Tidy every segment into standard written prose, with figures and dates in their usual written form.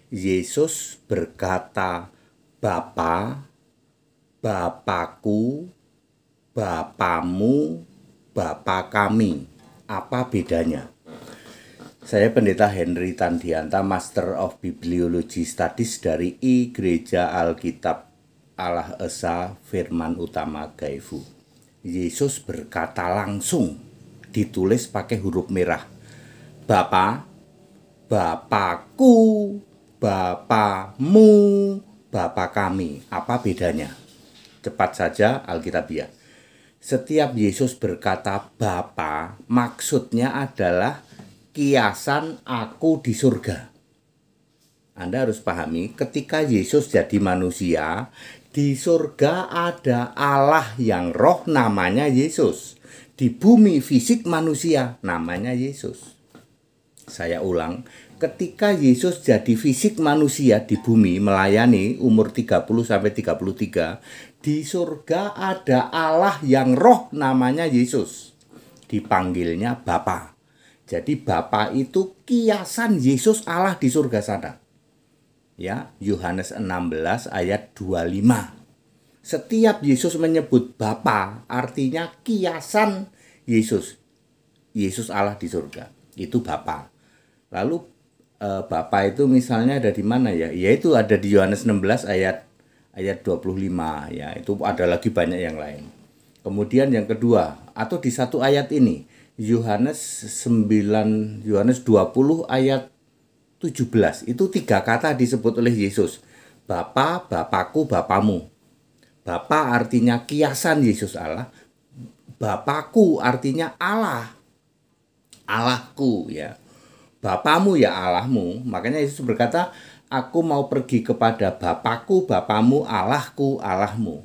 Yesus berkata, Bapa, Bapakku, Bapamu, Bapa kami. Apa bedanya? Saya Pendeta Henry Tandianta, Master of Bibliology Studies dari I Gereja Alkitab Allah Esa Firman Utama Gaifu. Yesus berkata langsung, ditulis pakai huruf merah. Bapa, Bapakku, Bapamu, Bapa kami. Apa bedanya? Cepat saja Alkitabiah. Setiap Yesus berkata Bapa, maksudnya adalah kiasan aku di surga. Anda harus pahami, ketika Yesus jadi manusia, di surga ada Allah yang roh namanya Yesus. Di bumi fisik manusia namanya Yesus. Saya ulang, ketika Yesus jadi fisik manusia di bumi melayani umur 30-33, di surga ada Allah yang roh namanya Yesus. Dipanggilnya Bapa. Jadi Bapa itu kiasan Yesus Allah di surga sana. Ya, Yohanes 16 ayat 25. Setiap Yesus menyebut Bapa, artinya kiasan Yesus. Yesus Allah di surga. Itu Bapa. Lalu Bapa itu misalnya ada di mana ya? Yaitu ada di Yohanes 16 ayat 25 ya. Itu ada lagi banyak yang lain. Kemudian yang kedua, atau di satu ayat ini, Yohanes 20 ayat 17. Itu 3 kata disebut oleh Yesus. Bapa, Bapakku, Bapamu. Bapa artinya kiasan Yesus Allah. Bapakku artinya Allah. Allahku ya. Bapamu ya Allahmu. Makanya Yesus berkata, aku mau pergi kepada Bapakku, Bapamu, Allahku, Allahmu.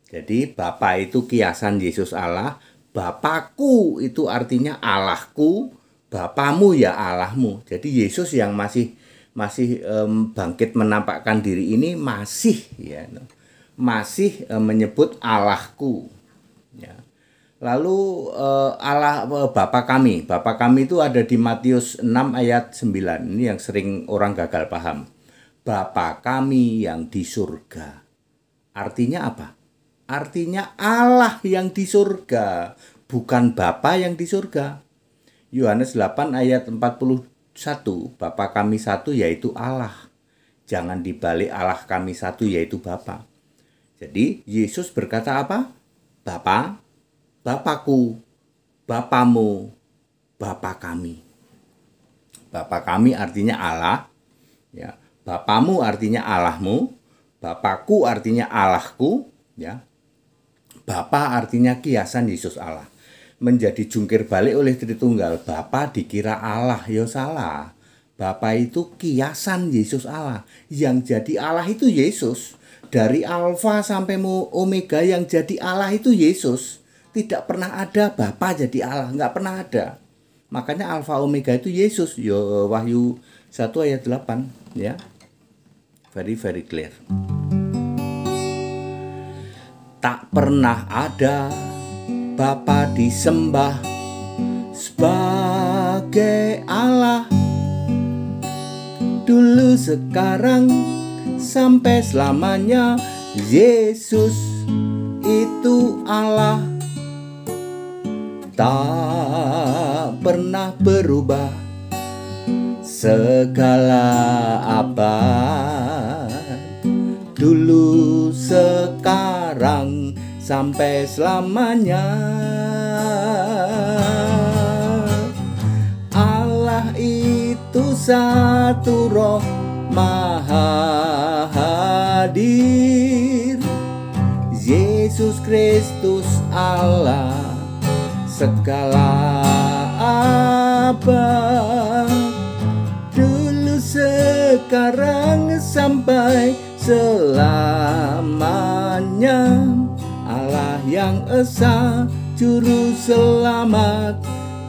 Jadi Bapa itu kiasan Yesus Allah. Bapakku itu artinya Allahku, Bapamu ya Allahmu. Jadi Yesus yang masih bangkit menampakkan diri ini masih menyebut Allahku. Ya. Lalu Allah Bapa kami itu ada di Matius 6 ayat 9. Ini yang sering orang gagal paham. Bapa kami yang di surga. Artinya apa? Artinya Allah yang di surga, bukan Bapa yang di surga. Yohanes 8 ayat 41, Bapa kami satu yaitu Allah. Jangan dibalik Allah kami satu yaitu Bapa. Jadi Yesus berkata apa? Bapa, Bapakku, Bapamu, Bapa kami. Bapa kami artinya Allah, ya. Bapamu artinya Allahmu, Bapakku artinya Allahku, ya. Bapa artinya kiasan Yesus Allah. Menjadi jungkir balik oleh Tritunggal, Bapa dikira Allah, ya salah. Bapa itu kiasan Yesus Allah. Yang jadi Allah itu Yesus. Dari Alfa sampai Omega yang jadi Allah itu Yesus. Tidak pernah ada Bapa jadi Allah, nggak pernah ada. Makanya Alfa Omega itu Yesus. Yo, Wahyu 1 ayat 8 ya. Very very clear. Tak pernah ada Bapa disembah sebagai Allah. Dulu, sekarang, sampai selamanya Yesus itu Allah. Tak pernah berubah segala abad. Dulu, sekarang, sampai selamanya. Allah itu satu roh maha hadir. Yesus Kristus Allah segala abad. Dulu, sekarang, sampai selamanya. Allah yang esa, juru selamat,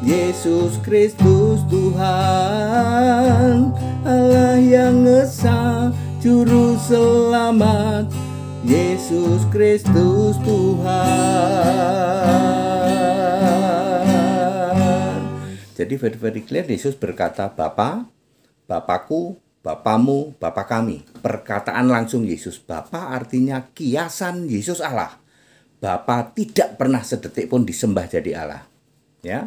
Yesus Kristus Tuhan. Allah yang esa, juru selamat, Yesus Kristus Tuhan. Jadi very clear, Yesus berkata Bapa, Bapakku, Bapamu, Bapa kami. Perkataan langsung Yesus. Bapa artinya kiasan Yesus Allah. Bapa tidak pernah sedetik pun disembah jadi Allah. Ya.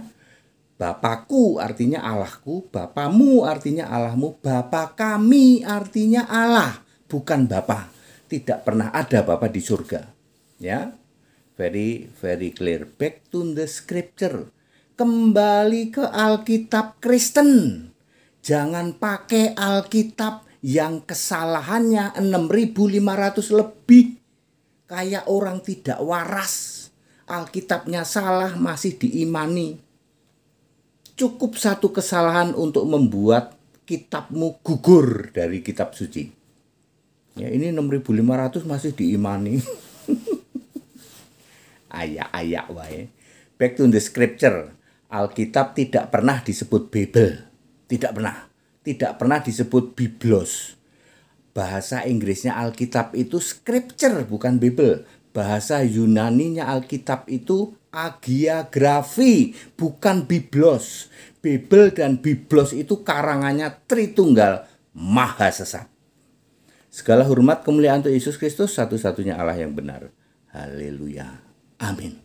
Bapakku artinya Allahku, Bapamu artinya Allahmu, Bapa kami artinya Allah, bukan Bapa. Tidak pernah ada Bapa di surga. Ya. Very clear. Back to the scripture. Kembali ke Alkitab Kristen. Jangan pakai Alkitab yang kesalahannya 6.500 lebih. Kayak orang tidak waras. Alkitabnya salah masih diimani. Cukup satu kesalahan untuk membuat kitabmu gugur dari kitab suci. Ya, ini 6.500 masih diimani. Ayak-ayak wae. Back to the scripture. Alkitab tidak pernah disebut Bible. Tidak pernah. Tidak pernah disebut Biblos. Bahasa Inggrisnya Alkitab itu scripture, bukan Bible. Bahasa Yunaninya Alkitab itu agiagrafi, bukan Biblos. Bible dan Biblos itu karangannya Tritunggal, maha sesat. Segala hormat kemuliaan untuk Yesus Kristus, satu-satunya Allah yang benar. Haleluya. Amin.